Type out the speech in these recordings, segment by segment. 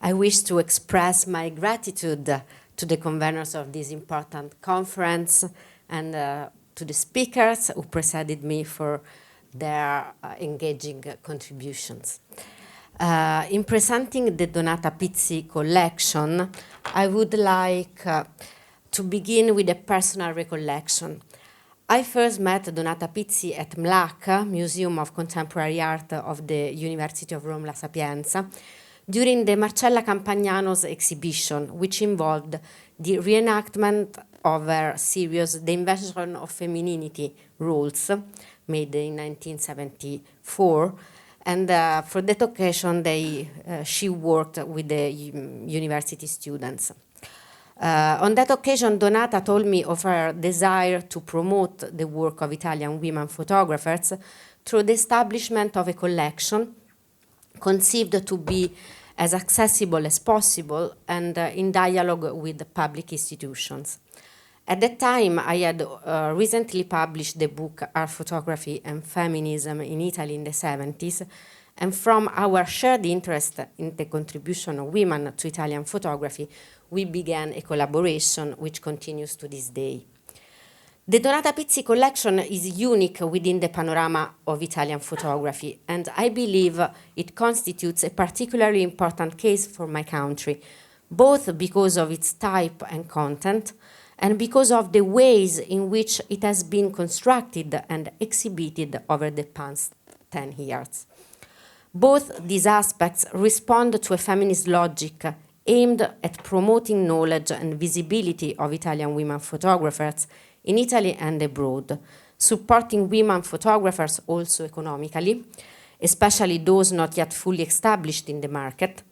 I wish to express my gratitude to the conveners of this important conference and to the speakers who preceded me for their engaging contributions. In presenting the Donata Pizzi collection, I would like to begin with a personal recollection. I first met Donata Pizzi at MLAC, Museum of Contemporary Art of the University of Rome La Sapienza, during the Marcella Campagnano's exhibition, which involved the reenactment of her series The Invention of Femininity Rules, made in 1974. And for that occasion, she worked with the university students. On that occasion, Donata told me of her desire to promote the work of Italian women photographers through the establishment of a collection conceived to be as accessible as possible and in dialogue with public institutions. At that time, I had recently published the book Art Photography and Feminism in Italy in the 70s, and from our shared interest in the contribution of women to Italian photography, we began a collaboration which continues to this day. The Donata Pizzi collection is unique within the panorama of Italian photography, and I believe it constitutes a particularly important case for my country, both because of its type and content, and because of the ways in which it has been constructed and exhibited over the past 10 years. Both these aspects respond to a feminist logic aimed at promoting knowledge and visibility of Italian women photographers in Italy and abroad, supporting women photographers also economically, especially those not yet fully established in the market,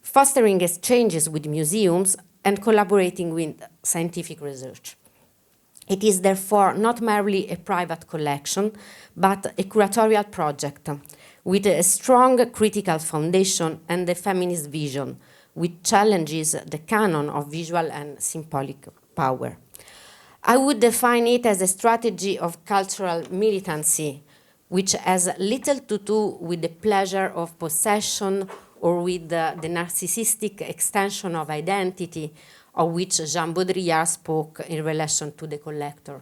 fostering exchanges with museums, and collaborating with scientific research. It is therefore not merely a private collection, but a curatorial project with a strong critical foundation and a feminist vision, which challenges the canon of visual and symbolic power. I would define it as a strategy of cultural militancy, which has little to do with the pleasure of possession or with the narcissistic extension of identity of which Jean Baudrillard spoke in relation to the collector.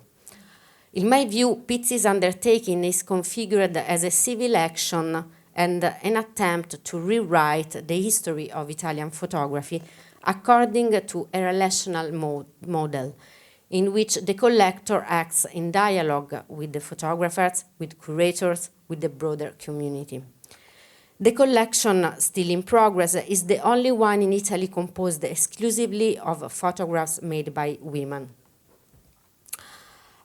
In my view, Pizzi's undertaking is configured as a civil action and an attempt to rewrite the history of Italian photography according to a relational model, in which the collector acts in dialogue with the photographers, with curators, with the broader community. The collection, still in progress, is the only one in Italy composed exclusively of photographs made by women.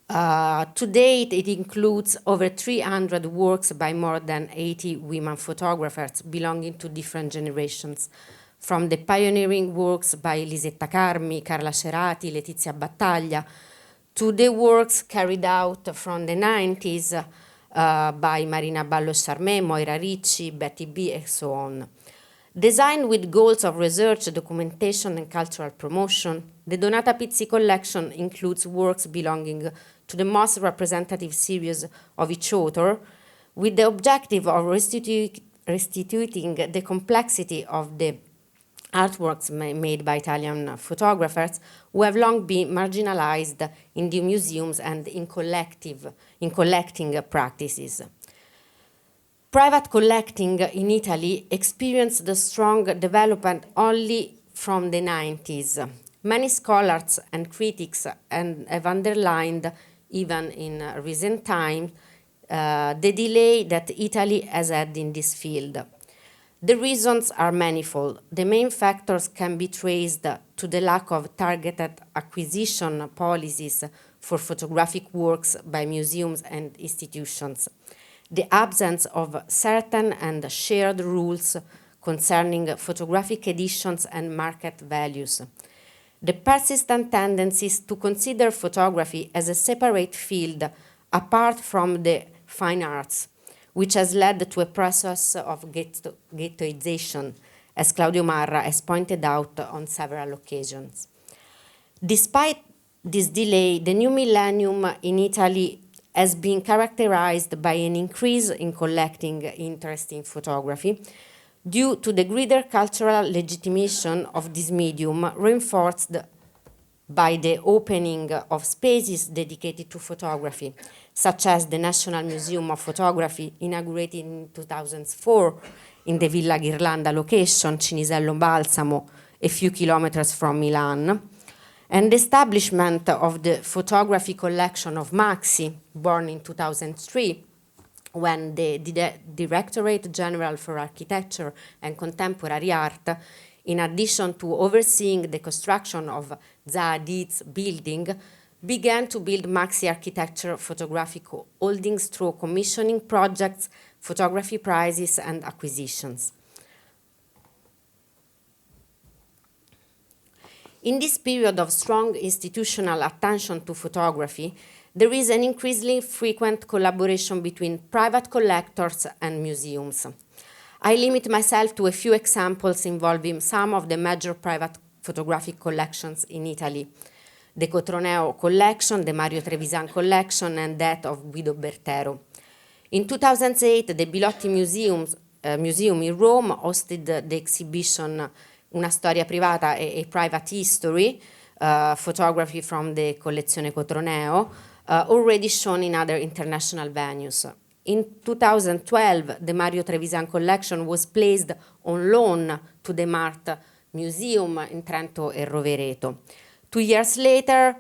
To date, it includes over 300 works by more than 80 women photographers belonging to different generations, from the pioneering works by Lisetta Carmi, Carla Cerati, Letizia Battaglia, to the works carried out from the 90s by Marina Ballo-Charmé, Moira Ricci, Betty B, and so on. Designed with goals of research, documentation, and cultural promotion, the Donata Pizzi collection includes works belonging to the most representative series of each author, with the objective of restituting the complexity of the artworks made by Italian photographers who have long been marginalized in the museums and in collecting practices. Private collecting in Italy experienced the strong development only from the 90s. Many scholars and critics have underlined, even in recent times, the delay that Italy has had in this field. The reasons are manifold. The main factors can be traced to the lack of targeted acquisition policies for photographic works by museums and institutions, the absence of certain and shared rules concerning photographic editions and market values, the persistent tendencies to consider photography as a separate field apart from the fine arts, which has led to a process of ghettoization, as Claudio Marra has pointed out on several occasions. Despite this delay, the new millennium in Italy has been characterized by an increase in collecting interest in photography due to the greater cultural legitimation of this medium, reinforced by the opening of spaces dedicated to photography, such as the National Museum of Photography, inaugurated in 2004 in the Villa Ghirlanda location, Cinisello Balsamo, a few kilometers from Milan, and the establishment of the photography collection of Maxi, born in 2003, when the Directorate General for Architecture and Contemporary Art, in addition to overseeing the construction of Zaha Hadid's building, began to build Maxi architecture photographic holdings through commissioning projects, photography prizes, and acquisitions. In this period of strong institutional attention to photography, there is an increasingly frequent collaboration between private collectors and museums. I limit myself to a few examples involving some of the major private photographic collections in Italy: the Cotroneo collection, the Mario Trevisan collection, and that of Guido Bertero. In 2008, the Bilotti Museum in Rome hosted the exhibition Una storia privata, a private history, photography from the Collezione Cotroneo, already shown in other international venues. In 2012, the Mario Trevisan collection was placed on loan to the Mart Museum in Trento e Rovereto. 2 years later,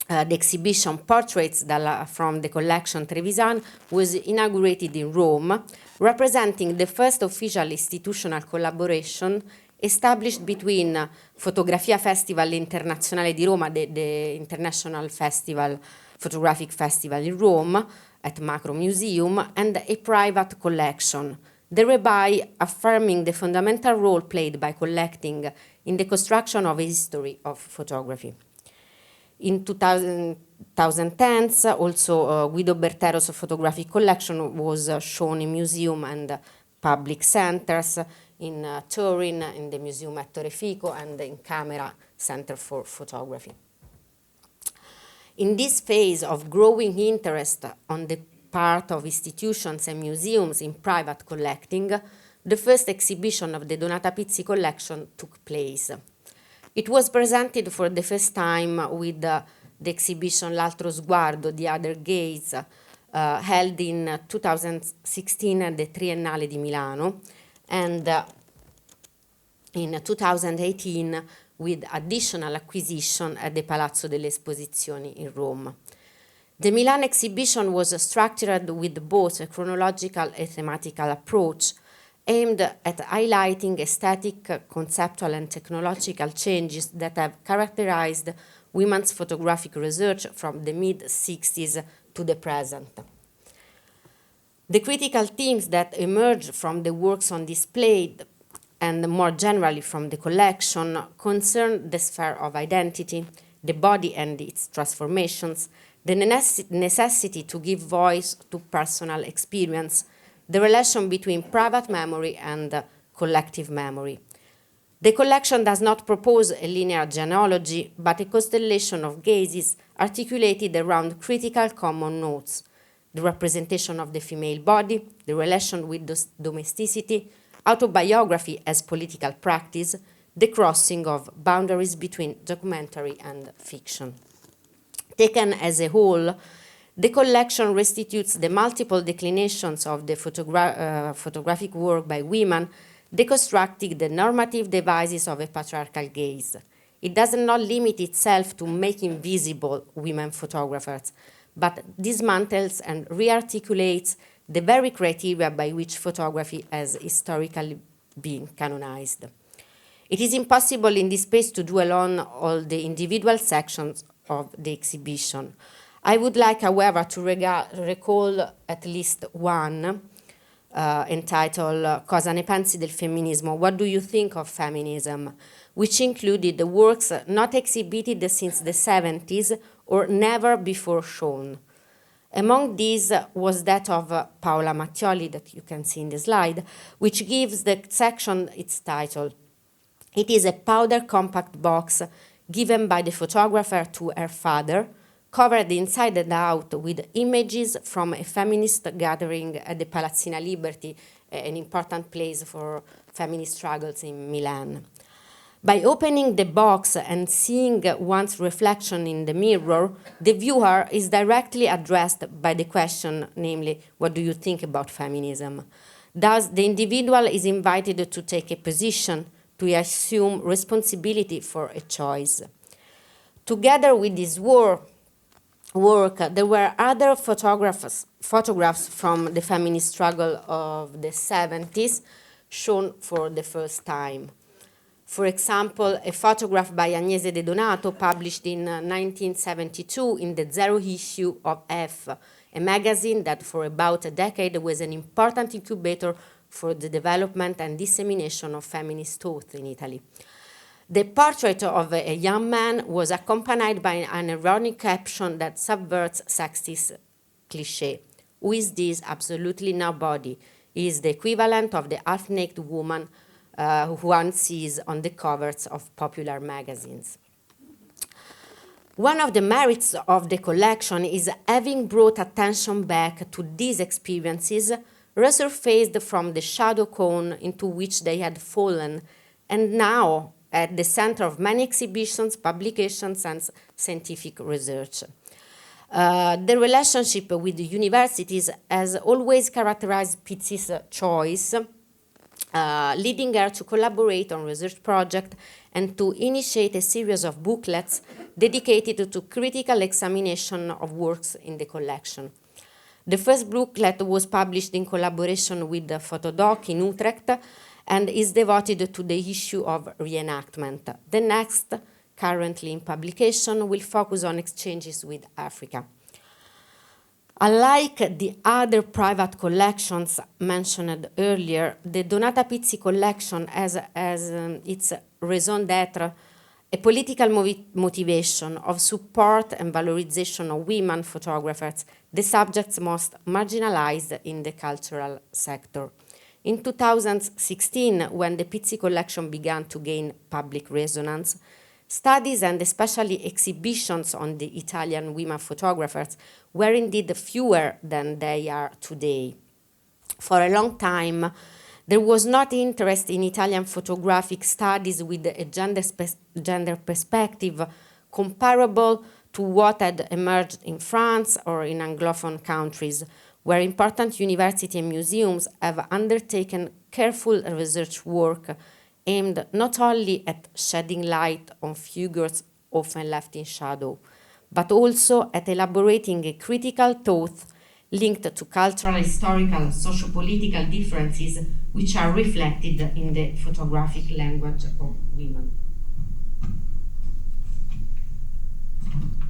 the exhibition Portraits from the collection Trevisan was inaugurated in Rome, representing the first official institutional collaboration established between Fotografia Festival Internazionale di Roma, the international festival, photographic festival in Rome, at Macro Museum, and a private collection, thereby affirming the fundamental role played by collecting in the construction of a history of photography. In 2010s, also Guido Bertero's photographic collection was shown in museum and public centers in Turin, in the Museum Ettore Fico, and in Camera Center for Photography. In this phase of growing interest on the part of institutions and museums in private collecting, the first exhibition of the Donata Pizzi collection took place. It was presented for the first time with the exhibition L'altro sguardo, The Other Gaze, held in 2016 at the Triennale di Milano, and in 2018 with additional acquisition at the Palazzo delle Esposizioni in Rome. The Milan exhibition was structured with both a chronological and thematical approach, aimed at highlighting aesthetic, conceptual, and technological changes that have characterized women's photographic research from the mid-60s to the present. The critical themes that emerge from the works on display, and more generally from the collection, concern the sphere of identity, the body and its transformations, the necessity to give voice to personal experience, the relation between private memory and collective memory. The collection does not propose a linear genealogy, but a constellation of gazes articulated around critical common notes: the representation of the female body, the relation with domesticity, autobiography as political practice, the crossing of boundaries between documentary and fiction. Taken as a whole, the collection restitutes the multiple declinations of the photographic work by women, deconstructing the normative devices of a patriarchal gaze. It does not limit itself to making visible women photographers, but dismantles and rearticulates the very criteria by which photography has historically been canonized. It is impossible in this space to dwell on all the individual sections of the exhibition. I would like, however, to recall at least one, entitled Cosa ne pensi del femminismo? What do you think of feminism? Which included the works not exhibited since the 70s or never before shown. Among these was that of Paola Mattioli, that you can see in the slide, which gives the section its title. It is a powder compact box given by the photographer to her father, covered inside and out with images from a feminist gathering at the Palazzina Liberty, an important place for feminist struggles in Milan. By opening the box and seeing one's reflection in the mirror, the viewer is directly addressed by the question, namely, what do you think about feminism? Thus, the individual is invited to take a position, to assume responsibility for a choice. Together with this work, there were other photographs from the feminist struggle of the 70s shown for the first time. For example, a photograph by Agnese De Donato published in 1972 in the Zero issue of F, a magazine that for about a decade was an important incubator for the development and dissemination of feminist thought in Italy. The portrait of a young man was accompanied by an ironic caption that subverts sexist cliché. Who is this? Absolutely nobody. He is the equivalent of the half-naked woman who one sees on the covers of popular magazines. One of the merits of the collection is having brought attention back to these experiences, resurfaced from the shadow cone into which they had fallen, and now at the center of many exhibitions, publications, and scientific research. The relationship with the universities has always characterized Pizzi's choice, leading her to collaborate on research projects and to initiate a series of booklets dedicated to critical examination of works in the collection. The first booklet was published in collaboration with the Fotodoc in Utrecht and is devoted to the issue of reenactment. The next, currently in publication, will focus on exchanges with Africa. Unlike the other private collections mentioned earlier, the Donata Pizzi collection has its raison d'être a political motivation of support and valorization of women photographers, the subjects most marginalized in the cultural sector. In 2016, when the Pizzi collection began to gain public resonance, studies and especially exhibitions on the Italian women photographers were indeed fewer than they are today. For a long time, there was not interest in Italian photographic studies with a gender perspective comparable to what had emerged in France or in Anglophone countries, where important universities and museums have undertaken careful research work aimed not only at shedding light on figures often left in shadow, but also at elaborating a critical thought linked to cultural, historical, socio-political differences which are reflected in the photographic language of women.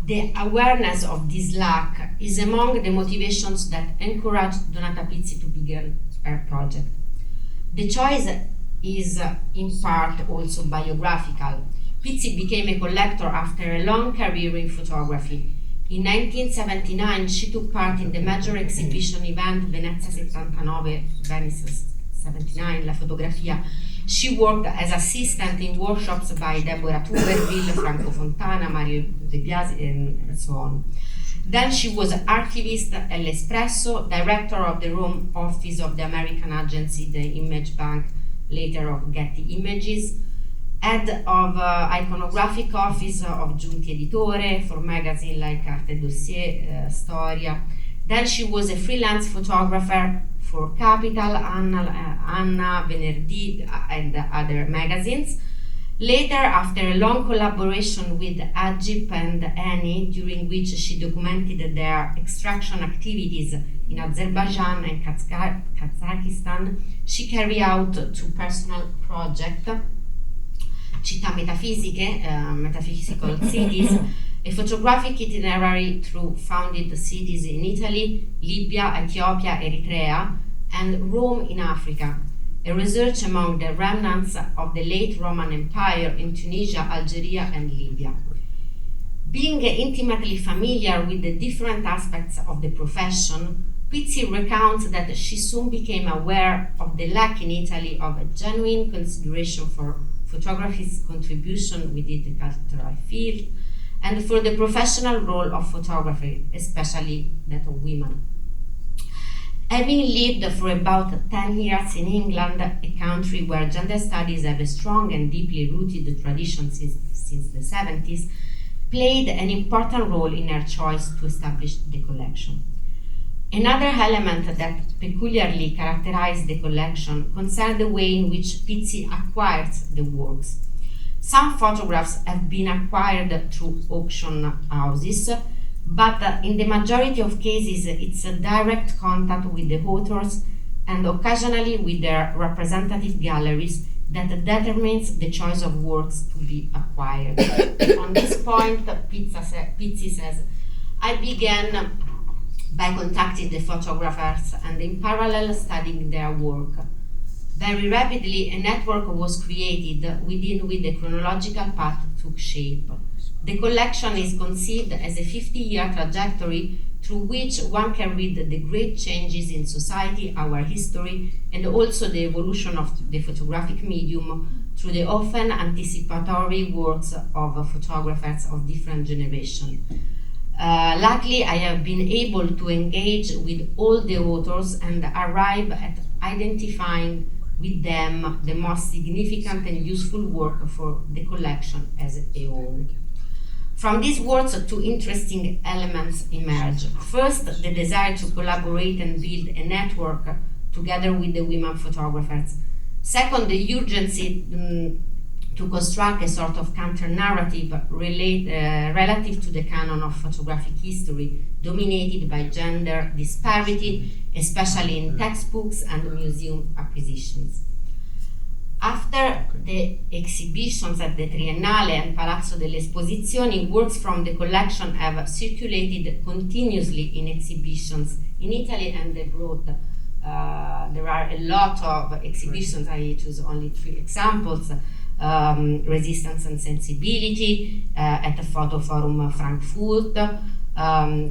The awareness of this lack is among the motivations that encouraged Donata Pizzi to begin her project. The choice is in part also biographical. Pizzi became a collector after a long career in photography. In 1979, she took part in the major exhibition event Venezia 79, Venice 79, La Fotografia. She worked as assistant in workshops by Deborah Tuberville, Franco Fontana, Mario De Biasi, and so on. Then she was archivist at L'Espresso, director of the Rome office of the American agency, the Image Bank, later of Getty Images, head of iconographic office of Giunti Editore for magazines like Arte Dossier, Storia. Then she was a freelance photographer for Capital, Anna, Venerdì, and other magazines. Later, after a long collaboration with Ajip and Annie, during which she documented their extraction activities in Azerbaijan and Kazakhstan, she carried out two personal projects, Città Metafisiche, Metaphysical Cities, a photographic itinerary through founded cities in Italy, Libya, Ethiopia, Eritrea, and Rome in Africa, a research among the remnants of the late Roman Empire in Tunisia, Algeria, and Libya. Being intimately familiar with the different aspects of the profession, Pizzi recounts that she soon became aware of the lack in Italy of a genuine consideration for photography's contribution within the cultural field, and for the professional role of photography, especially that of women. Having lived for about 10 years in England, a country where gender studies have a strong and deeply rooted tradition since the 70s, played an important role in her choice to establish the collection. Another element that peculiarly characterized the collection concerned the way in which Pizzi acquired the works. Some photographs have been acquired through auction houses, but in the majority of cases it's a direct contact with the authors and occasionally with their representative galleries that determines the choice of works to be acquired. On this point, Pizzi says, I began by contacting the photographers and in parallel studying their work. Very rapidly, a network was created within which the chronological path took shape. The collection is conceived as a 50-year trajectory through which one can read the great changes in society, our history, and also the evolution of the photographic medium through the often anticipatory works of photographers of different generations. Luckily, I have been able to engage with all the authors and arrive at identifying with them the most significant and useful work for the collection as a whole. From these works, two interesting elements emerge. First, the desire to collaborate and build a network together with the women photographers. Second, the urgency to construct a sort of counter-narrative relative to the canon of photographic history, dominated by gender disparity, especially in textbooks and museum acquisitions. After the exhibitions at the Triennale and Palazzo delle Esposizioni, works from the collection have circulated continuously in exhibitions in Italy and abroad. There are a lot of exhibitions, I choose only 3 examples. Resistance and Sensibility at the Photo Forum Frankfurt,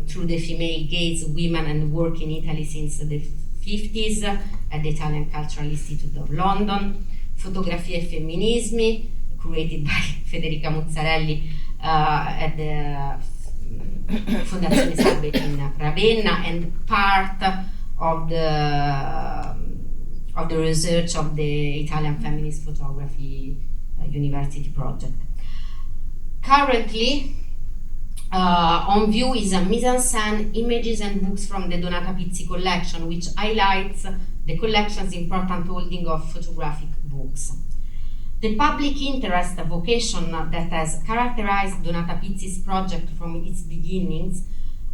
through the Female Gaze, Women and Work in Italy since the 50s at the Italian Cultural Institute of London, Fotografie e Femminismi, curated by Federica Muzzarelli at the Fondazione Salve in Ravenna, and part of the research of the Italian Feminist Photography University project. Currently, on view is a mise-en-scène, images and books from the Donata Pizzi collection, which highlights the collection's important holding of photographic books. The public interest vocation that has characterized Donata Pizzi's project from its beginnings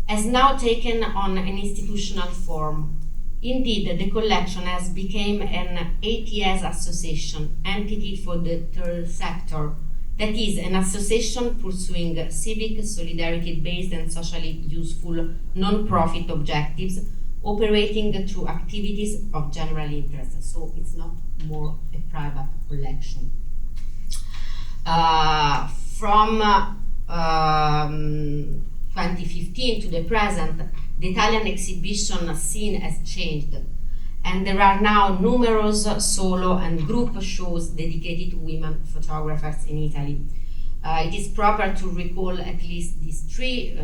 has now taken on an institutional form. Indeed, the collection has become an ATS association, entity for the third sector, that is, an association pursuing civic, solidarity-based and socially useful non-profit objectives, operating through activities of general interest. So it's not more a private collection. From 2015 to the present, the Italian exhibition scene has changed, and there are now numerous solo and group shows dedicated to women photographers in Italy. It is proper to recall at least these 3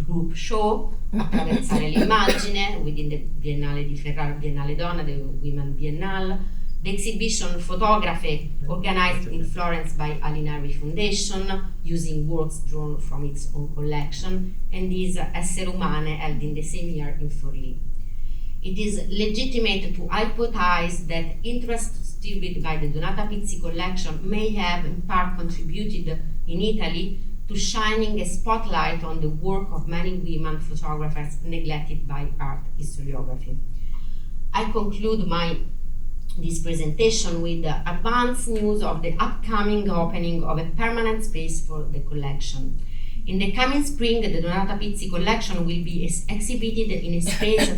group show: Attraversare l'immagine within the Biennale di Ferrara, Biennale Donna, the Women Biennale, the exhibition Photography, organized in Florence by Alinari Foundation, using works drawn from its own collection, and is Essere Umane, held in the same year in Forlì. It is legitimate to hypothesize that interest stirred by the Donata Pizzi collection may have in part contributed in Italy to shining a spotlight on the work of many women photographers neglected by art historiography. I conclude this presentation with advance news of the upcoming opening of a permanent space for the collection. In the coming spring, the Donata Pizzi collection will be exhibited in a space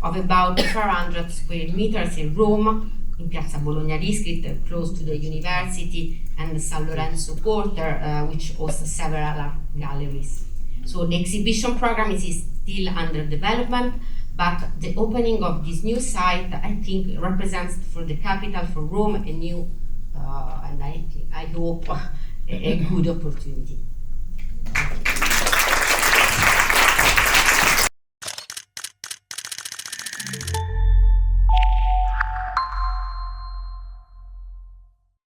of about 400 square meters in Rome, in Piazza Bologna District, close to the university, and San Lorenzo Quarter, which hosts several art galleries. So the exhibition program is still under development, but the opening of this new site, I think, represents for the capital, for Rome, a new, and I hope, a good opportunity.